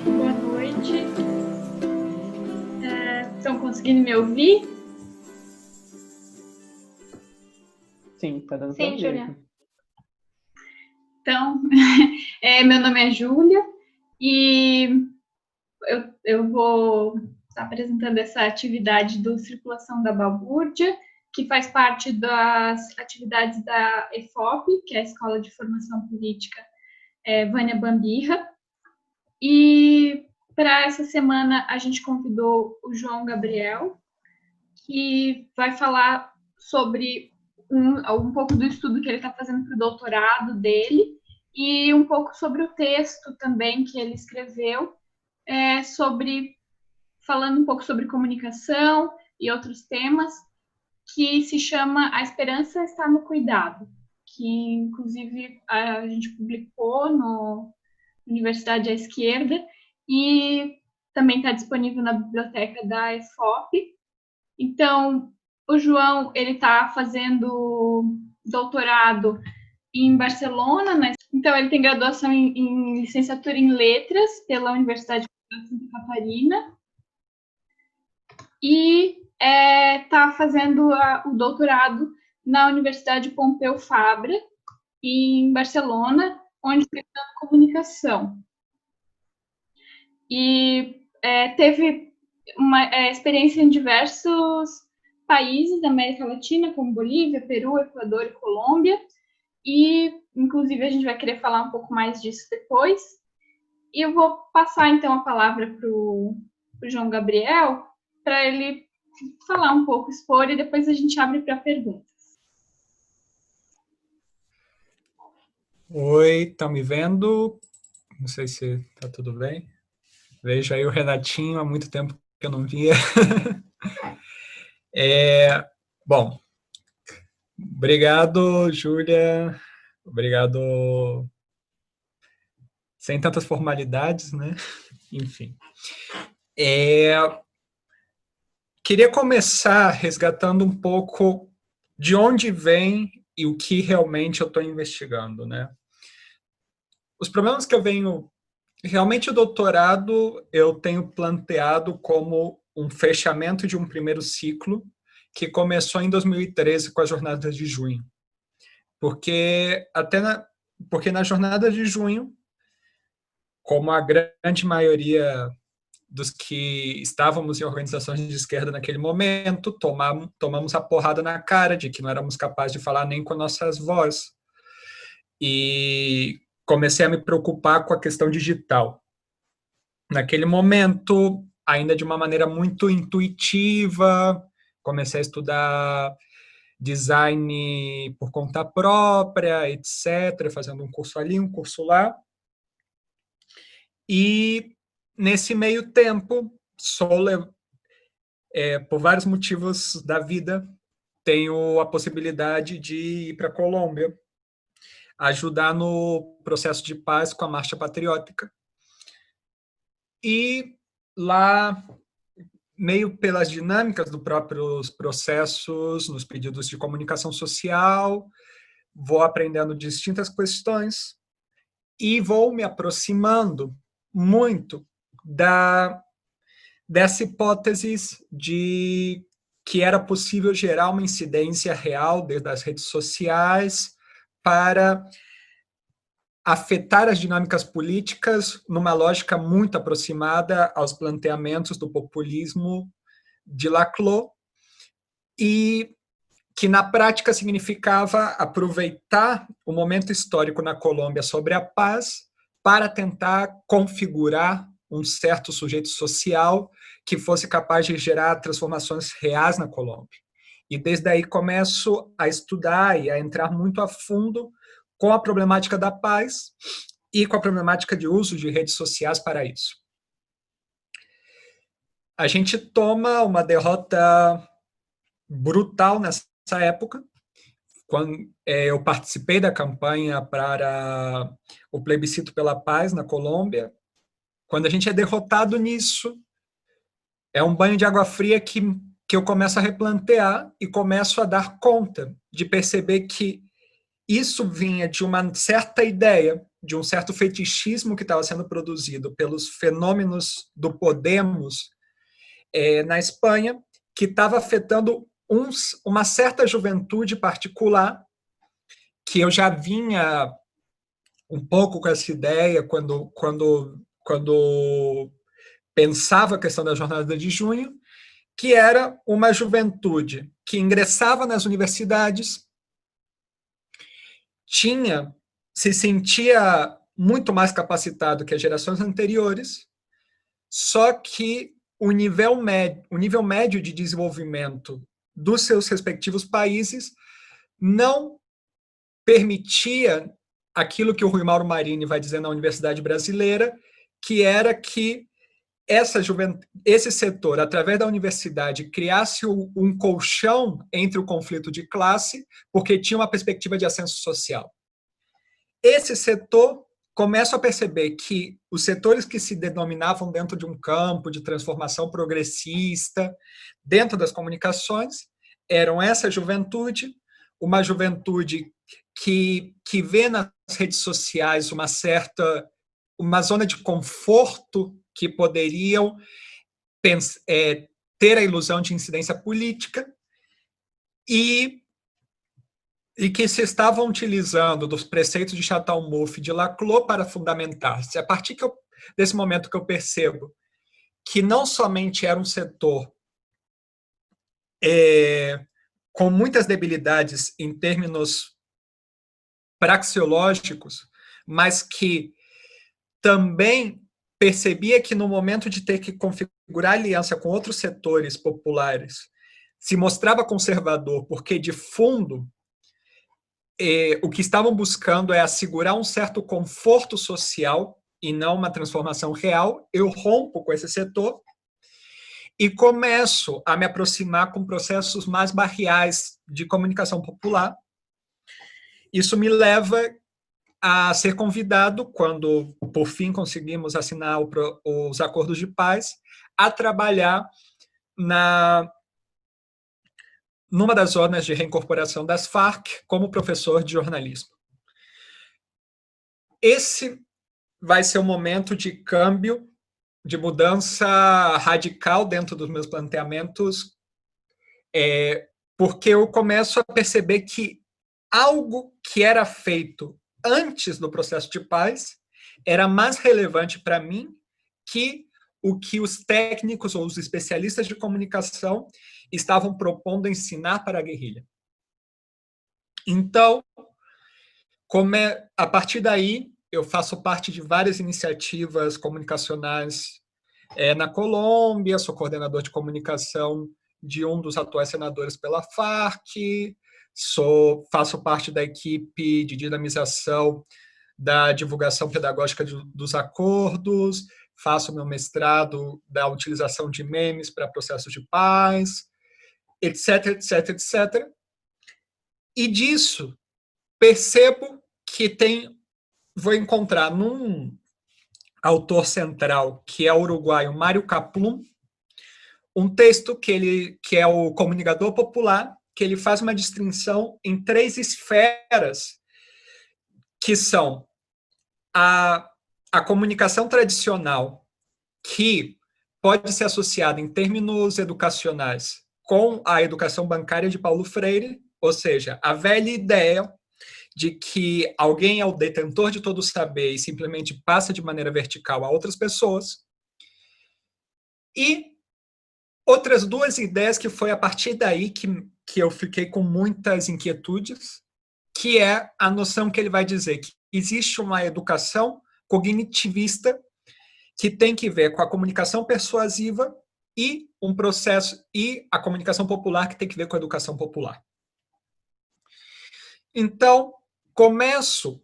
Boa noite. Estão conseguindo me ouvir? Sim, tá dando Sim, pra Júlia. ver. Então, meu nome é Júlia e eu vou estar apresentando essa atividade do Circulação da Balbúrdia, que faz parte das atividades da EFOP, que é a Escola de Formação Política Vânia Bambirra. E para essa semana a gente convidou o João Gabriel, que vai falar sobre um pouco do estudo que ele está fazendo para o doutorado dele e um pouco sobre o texto também que ele escreveu, falando um pouco sobre comunicação e outros temas, que se chama A Esperança Está no Cuidado, que inclusive a gente publicou no Universidade à Esquerda e também está disponível na biblioteca da EFOP. Então, o João, ele está fazendo doutorado em Barcelona, né? Então ele tem graduação em licenciatura em letras pela Universidade de Santa Catarina e está fazendo o doutorado na Universidade Pompeu Fabra, em Barcelona, onde está estudando comunicação. E teve uma experiência em diversos países da América Latina, como Bolívia, Peru, Equador e Colômbia, e inclusive a gente vai querer falar um pouco mais disso depois. E eu vou passar então a palavra para o João Gabriel, para ele falar um pouco, expor, e depois a gente abre para perguntas. Oi, estão me vendo? Não sei se está tudo bem. Vejo aí o Renatinho, há muito tempo que eu não via. Bom, obrigado, Júlia. Obrigado. Sem tantas formalidades, né? Enfim. Queria começar resgatando um pouco de onde vem e o que realmente eu estou investigando, né? Os problemas que eu venho... Realmente, o doutorado eu tenho planteado como um fechamento de um primeiro ciclo que começou em 2013 com as jornadas de junho. Porque na jornada de junho, como a grande maioria dos que estávamos em organizações de esquerda naquele momento, tomamos a porrada na cara de que não éramos capazes de falar nem com nossas vozes. E comecei a me preocupar com a questão digital. Naquele momento, ainda de uma maneira muito intuitiva, comecei a estudar design por conta própria, etc., fazendo um curso ali, um curso lá. E, nesse meio tempo, por vários motivos da vida, tenho a possibilidade de ir para a Colômbia, ajudar no processo de paz com a Marcha Patriótica. E lá, meio pelas dinâmicas dos próprios processos, nos pedidos de comunicação social, vou aprendendo distintas questões e vou me aproximando muito dessa hipótese de que era possível gerar uma incidência real desde as redes sociais para afetar as dinâmicas políticas numa lógica muito aproximada aos planteamentos do populismo de Laclau, e que na prática significava aproveitar o momento histórico na Colômbia sobre a paz para tentar configurar um certo sujeito social que fosse capaz de gerar transformações reais na Colômbia. E desde aí começo a estudar e a entrar muito a fundo com a problemática da paz e com a problemática de uso de redes sociais para isso. a gente toma uma derrota brutal nessa época, quando eu participei da campanha para o plebiscito pela paz na Colômbia. Quando a gente é derrotado nisso, é um banho de água fria que eu começo a replantear e começo a dar conta de perceber que isso vinha de uma certa ideia, de um certo fetichismo que estava sendo produzido pelos fenômenos do Podemos na Espanha, que estava afetando uma certa juventude particular, que eu já vinha um pouco com essa ideia quando pensava a questão da jornada de junho, que era uma juventude que ingressava nas universidades, se sentia muito mais capacitado que as gerações anteriores, só que o nível médio de desenvolvimento dos seus respectivos países não permitia aquilo que o Rui Mauro Marini vai dizer na Universidade Brasileira, que era que esse setor, através da universidade, criasse um colchão entre o conflito de classe, porque tinha uma perspectiva de ascenso social. Esse setor começa a perceber que os setores que se denominavam dentro de um campo de transformação progressista, dentro das comunicações, eram essa juventude, uma juventude que vê nas redes sociais uma zona de conforto que poderiam ter a ilusão de incidência política e que se estavam utilizando dos preceitos de Chateaumouffe e de Laclau para fundamentar-se. A partir desse momento que eu percebo que não somente era um setor com muitas debilidades em termos praxeológicos, mas que também percebia que no momento de ter que configurar aliança com outros setores populares, se mostrava conservador, porque de fundo o que estavam buscando é assegurar um certo conforto social e não uma transformação real. Eu rompo com esse setor e começo a me aproximar com processos mais barriais de comunicação popular. Isso me leva a ser convidado, quando, por fim, conseguimos assinar os acordos de paz, a trabalhar numa das zonas de reincorporação das Farc como professor de jornalismo. Esse vai ser um momento de câmbio, de mudança radical dentro dos meus planteamentos, porque eu começo a perceber que algo que era feito antes do processo de paz era mais relevante para mim que o que os técnicos ou os especialistas de comunicação estavam propondo ensinar para a guerrilha. Então, a partir daí, eu faço parte de várias iniciativas comunicacionais na Colômbia, sou coordenador de comunicação de um dos atuais senadores pela Farc, faço parte da equipe de dinamização da divulgação pedagógica dos acordos, faço meu mestrado da utilização de memes para processos de paz, etc, etc, etc. E disso, percebo que vou encontrar num autor central, que é o uruguaio Mário Kaplun, um texto que é o Comunicador Popular, que ele faz uma distinção em 3 esferas, que são a comunicação tradicional, que pode ser associada em termos educacionais com a educação bancária de Paulo Freire, ou seja, a velha ideia de que alguém é o detentor de todo o saber e simplesmente passa de maneira vertical a outras pessoas. E outras 2 ideias que foi a partir daí que eu fiquei com muitas inquietudes, que é a noção que ele vai dizer que existe uma educação cognitivista que tem que ver com a comunicação persuasiva e um processo e a comunicação popular que tem que ver com a educação popular. Então, começo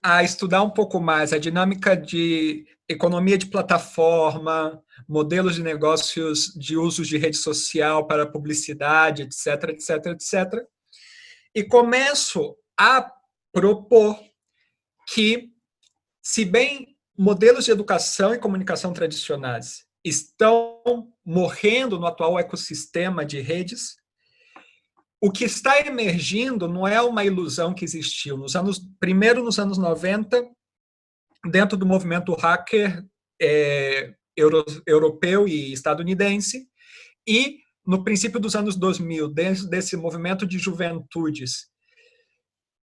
a estudar um pouco mais a dinâmica de economia de plataforma, modelos de negócios de uso de rede social para publicidade, etc, etc, etc. E começo a propor que, se bem modelos de educação e comunicação tradicionais estão morrendo no atual ecossistema de redes, o que está emergindo não é uma ilusão que existiu. Primeiro, nos anos 90, dentro do movimento hacker europeu e estadunidense, e no princípio dos anos 2000, dentro desse movimento de juventudes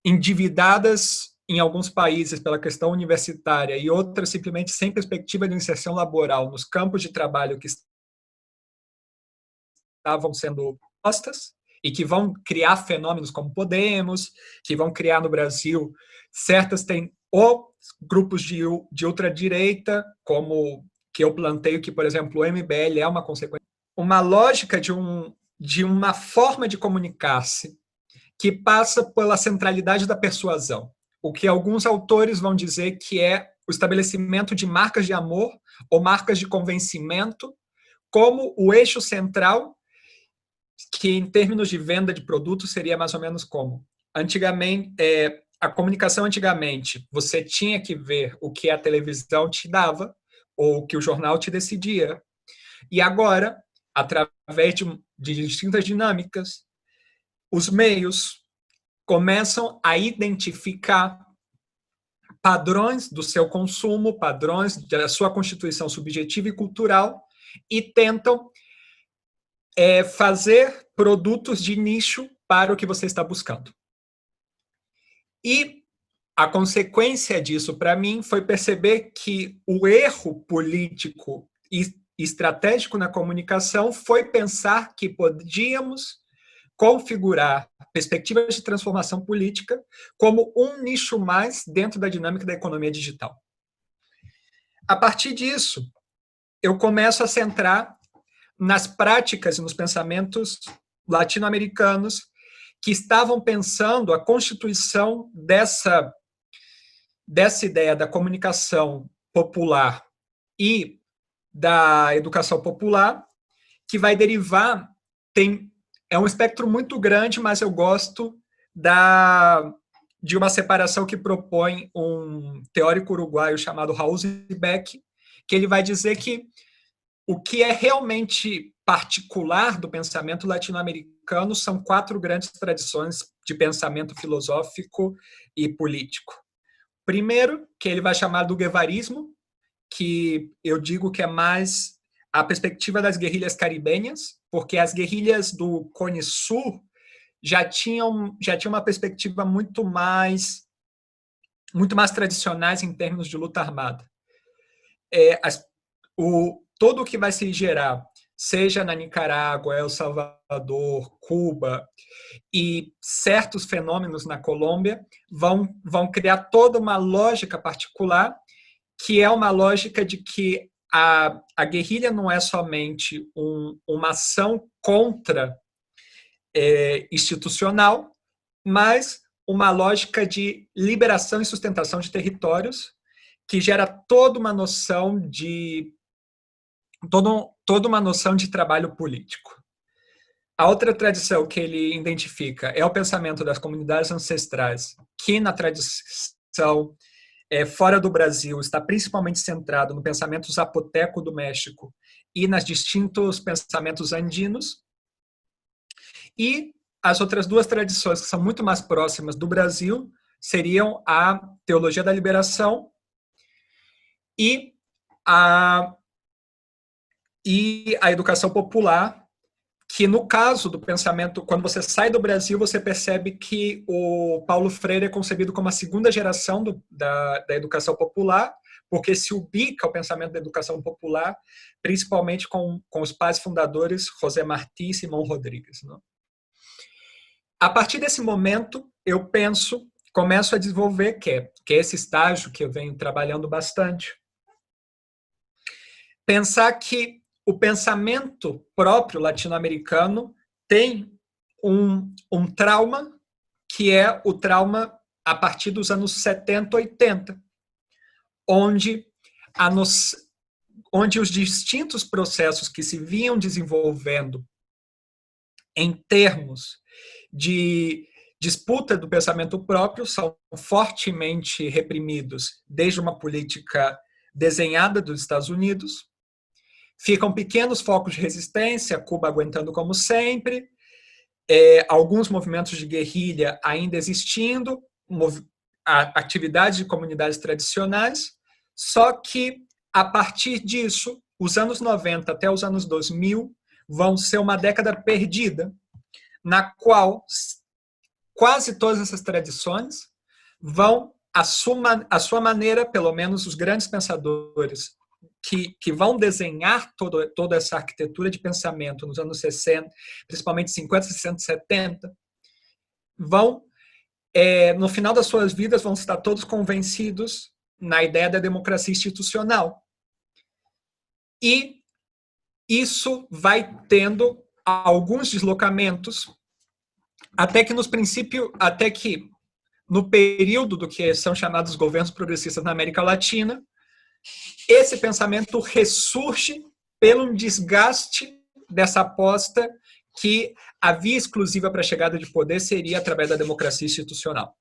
endividadas em alguns países pela questão universitária e outras simplesmente sem perspectiva de inserção laboral nos campos de trabalho que estavam sendo postas e que vão criar fenômenos como Podemos, que vão criar no Brasil ou grupos de ultradireita, como que eu planteio que, por exemplo, o MBL é uma consequência. Uma lógica de uma forma de comunicar-se que passa pela centralidade da persuasão, o que alguns autores vão dizer que é o estabelecimento de marcas de amor ou marcas de convencimento como o eixo central, que em termos de venda de produtos seria mais ou menos como antigamente, a comunicação antigamente, você tinha que ver o que a televisão te dava ou o que o jornal te decidia. E agora, através de distintas dinâmicas, os meios começam a identificar padrões do seu consumo, padrões da sua constituição subjetiva e cultural, e tentam fazer produtos de nicho para o que você está buscando. E a consequência disso, para mim, foi perceber que o erro político e estratégico na comunicação foi pensar que podíamos configurar perspectivas de transformação política como um nicho mais dentro da dinâmica da economia digital. A partir disso, eu começo a centrar nas práticas e nos pensamentos latino-americanos que estavam pensando a constituição dessa ideia da comunicação popular e da educação popular, que vai derivar, é um espectro muito grande, mas eu gosto de uma separação que propõe um teórico uruguaio chamado Raul Zibek, que ele vai dizer que o que é realmente particular do pensamento latino-americano são 4 grandes tradições de pensamento filosófico e político. Primeiro, que ele vai chamar do guevarismo, que eu digo que é mais a perspectiva das guerrilhas caribenhas, porque as guerrilhas do Cone Sul já tinham uma perspectiva muito mais tradicionais em termos de luta armada. Todo o que vai se gerar, seja na Nicarágua, El Salvador, Cuba e certos fenômenos na Colômbia, vão criar toda uma lógica particular, que é uma lógica de que a guerrilha não é somente uma ação contra institucional, mas uma lógica de liberação e sustentação de territórios, que gera toda uma noção de trabalho político. A outra tradição que ele identifica é o pensamento das comunidades ancestrais, que na tradição fora do Brasil está principalmente centrado no pensamento zapoteco do México e nos distintos pensamentos andinos. E as outras 2 tradições que são muito mais próximas do Brasil seriam a teologia da liberação e a educação popular, que no caso do pensamento, quando você sai do Brasil, você percebe que o Paulo Freire é concebido como a segunda geração da educação popular, porque se ubica o pensamento da educação popular, principalmente com os pais fundadores José Martí e Simão Rodrigues. Não? A partir desse momento, eu começo a desenvolver, que é esse estágio que eu venho trabalhando bastante, pensar que o pensamento próprio latino-americano tem um trauma, que é o trauma a partir dos anos 70, 80, onde onde os distintos processos que se vinham desenvolvendo em termos de disputa do pensamento próprio são fortemente reprimidos desde uma política desenhada dos Estados Unidos. Ficam pequenos focos de resistência, Cuba aguentando como sempre, alguns movimentos de guerrilha ainda existindo, atividades de comunidades tradicionais, só que, a partir disso, os anos 90 até os anos 2000 vão ser uma década perdida, na qual quase todas essas tradições vão, à sua maneira, pelo menos os grandes pensadores que vão desenhar toda essa arquitetura de pensamento nos anos 60, principalmente 50, 60, 70, vão, no final das suas vidas, vão estar todos convencidos na ideia da democracia institucional. E isso vai tendo alguns deslocamentos, até que no período do que são chamados governos progressistas na América Latina, esse pensamento ressurge pelo desgaste dessa aposta que a via exclusiva para a chegada de poder seria através da democracia institucional.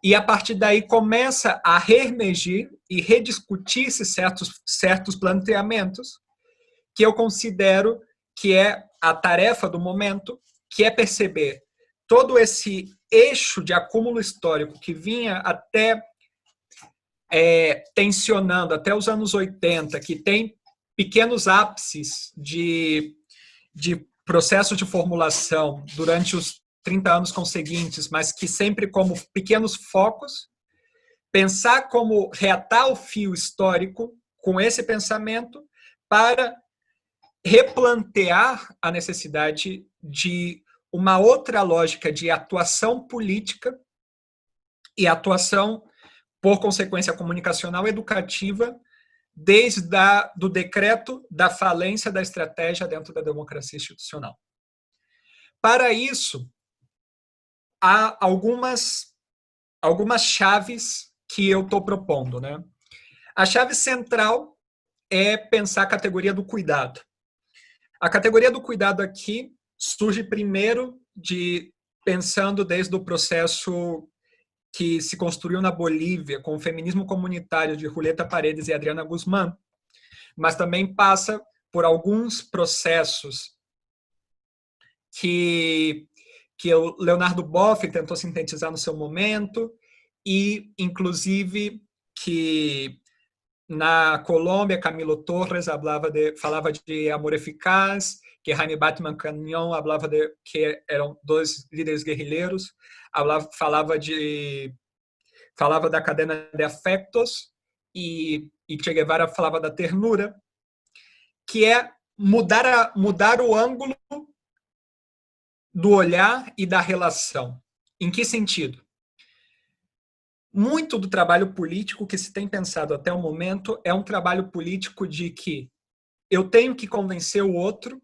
E a partir daí começa a reemergir e rediscutir-se certos planteamentos que eu considero que é a tarefa do momento, que é perceber todo esse eixo de acúmulo histórico que vinha até tensionando até os anos 80, que tem pequenos ápices de processo de formulação durante os 30 anos conseguintes, mas que sempre como pequenos focos, pensar como reatar o fio histórico com esse pensamento para replantear a necessidade de uma outra lógica de atuação política e atuação, por consequência comunicacional educativa, desde do decreto da falência da estratégia dentro da democracia institucional. Para isso, há algumas chaves que eu estou propondo, né? A chave central é pensar a categoria do cuidado. A categoria do cuidado aqui surge primeiro pensando desde o processo que se construiu na Bolívia com o feminismo comunitário de Julieta Paredes e Adriana Guzmán, mas também passa por alguns processos que o Leonardo Boff tentou sintetizar no seu momento e, inclusive, que na Colômbia, Camilo Torres falava de amor eficaz, que Jaime Batman Canyon que eram dois líderes guerrilheiros, falava da cadena de afectos e Che Guevara falava da ternura, que é mudar o ângulo do olhar e da relação. Em que sentido? Muito do trabalho político que se tem pensado até o momento é um trabalho político de que eu tenho que convencer o outro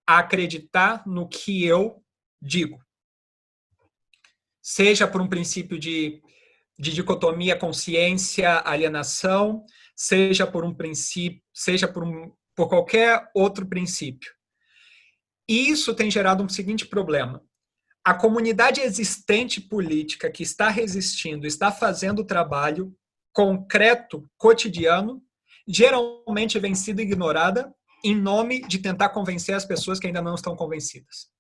a acreditar no que eu digo. Seja por um princípio de dicotomia consciência-alienação, seja por um princípio, por qualquer outro princípio. E isso tem gerado um seguinte problema. A comunidade existente política que está resistindo, está fazendo o trabalho concreto, cotidiano, geralmente vem sido ignorada em nome de tentar convencer as pessoas que ainda não estão convencidas.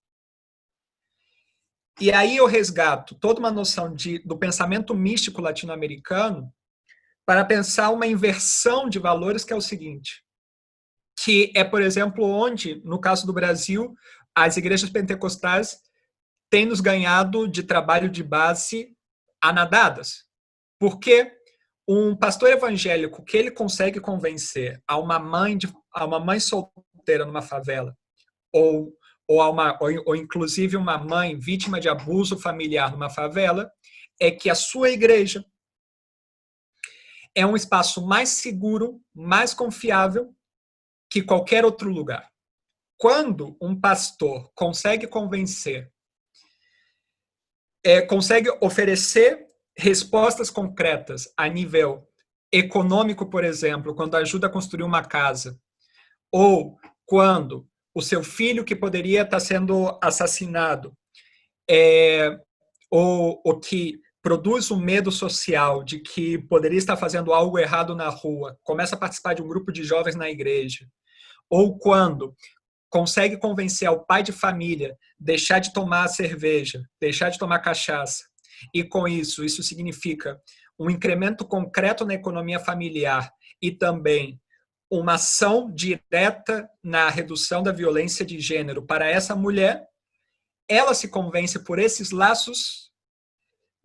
E aí eu resgato toda uma noção do pensamento místico latino-americano para pensar uma inversão de valores que é o seguinte, que é, por exemplo, onde, no caso do Brasil, as igrejas pentecostais têm nos ganhado de trabalho de base anadadas. Porque um pastor evangélico que ele consegue convencer a uma mãe solteira numa favela, ou inclusive uma mãe vítima de abuso familiar numa favela, é que a sua igreja é um espaço mais seguro, mais confiável que qualquer outro lugar. Quando um pastor consegue convencer, consegue oferecer respostas concretas a nível econômico, por exemplo, quando ajuda a construir uma casa, ou quando o seu filho que poderia estar sendo assassinado, ou que produz um medo social de que poderia estar fazendo algo errado na rua, começa a participar de um grupo de jovens na igreja, ou quando consegue convencer o pai de família deixar de tomar cerveja, deixar de tomar cachaça, e com isso significa um incremento concreto na economia familiar e também uma ação direta na redução da violência de gênero para essa mulher, ela se convence por esses laços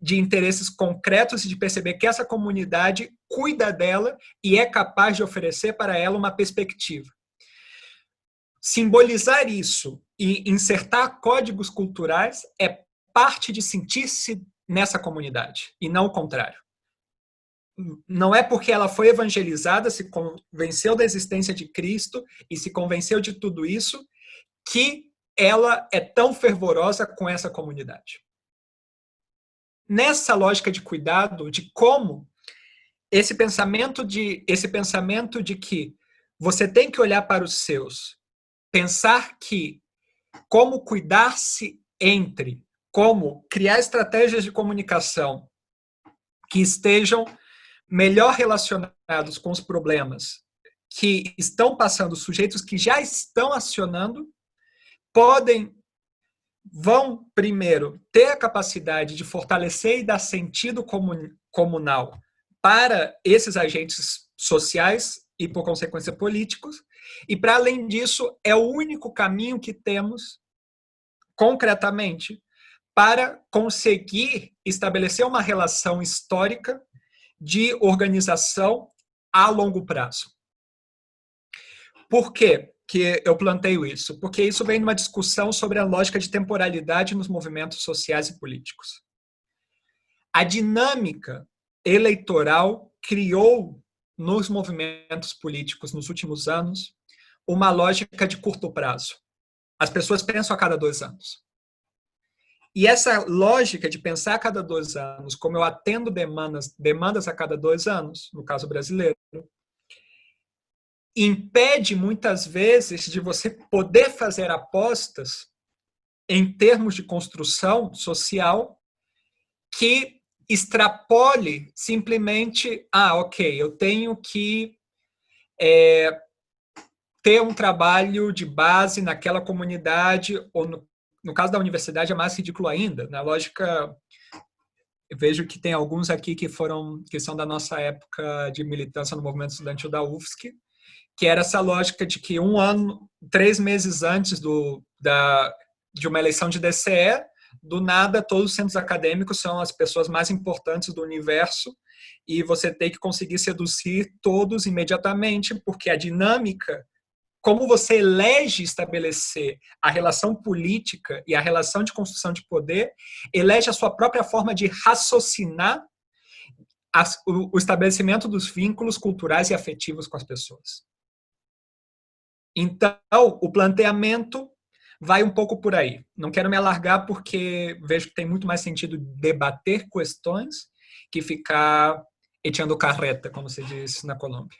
de interesses concretos e de perceber que essa comunidade cuida dela e é capaz de oferecer para ela uma perspectiva. Simbolizar isso e insertar códigos culturais é parte de sentir-se nessa comunidade, e não o contrário. Não é porque ela foi evangelizada, se convenceu da existência de Cristo e se convenceu de tudo isso, que ela é tão fervorosa com essa comunidade. Nessa lógica de cuidado, de como esse pensamento de que você tem que olhar para os seus, pensar que como cuidar-se entre, como criar estratégias de comunicação que estejam melhor relacionados com os problemas que estão passando, sujeitos que já estão acionando, vão primeiro ter a capacidade de fortalecer e dar sentido comunal para esses agentes sociais e, por consequência, políticos, e, para além disso, é o único caminho que temos, concretamente, para conseguir estabelecer uma relação histórica de organização a longo prazo. Por quê que eu planteio isso? Porque isso vem numa discussão sobre a lógica de temporalidade nos movimentos sociais e políticos. A dinâmica eleitoral criou nos movimentos políticos nos últimos anos uma lógica de curto prazo. As pessoas pensam a cada 2 anos. E essa lógica de pensar a cada 2 anos, como eu atendo demandas a cada 2 anos, no caso brasileiro, impede muitas vezes de você poder fazer apostas em termos de construção social que extrapole simplesmente, ok, eu tenho que ter um trabalho de base naquela comunidade, ou no caso da universidade é mais ridículo ainda. Na lógica, eu vejo que tem alguns aqui que são da nossa época de militância no movimento estudantil da UFSC, que era essa lógica de que 1 ano, 3 meses antes de uma eleição de DCE, do nada, todos os centros acadêmicos são as pessoas mais importantes do universo e você tem que conseguir seduzir todos imediatamente, porque a dinâmica, como você elege estabelecer a relação política e a relação de construção de poder, elege a sua própria forma de raciocinar o estabelecimento dos vínculos culturais e afetivos com as pessoas. Então, o planteamento vai um pouco por aí. Não quero me alargar porque vejo que tem muito mais sentido debater questões que ficar echando carreta, como se diz na Colômbia.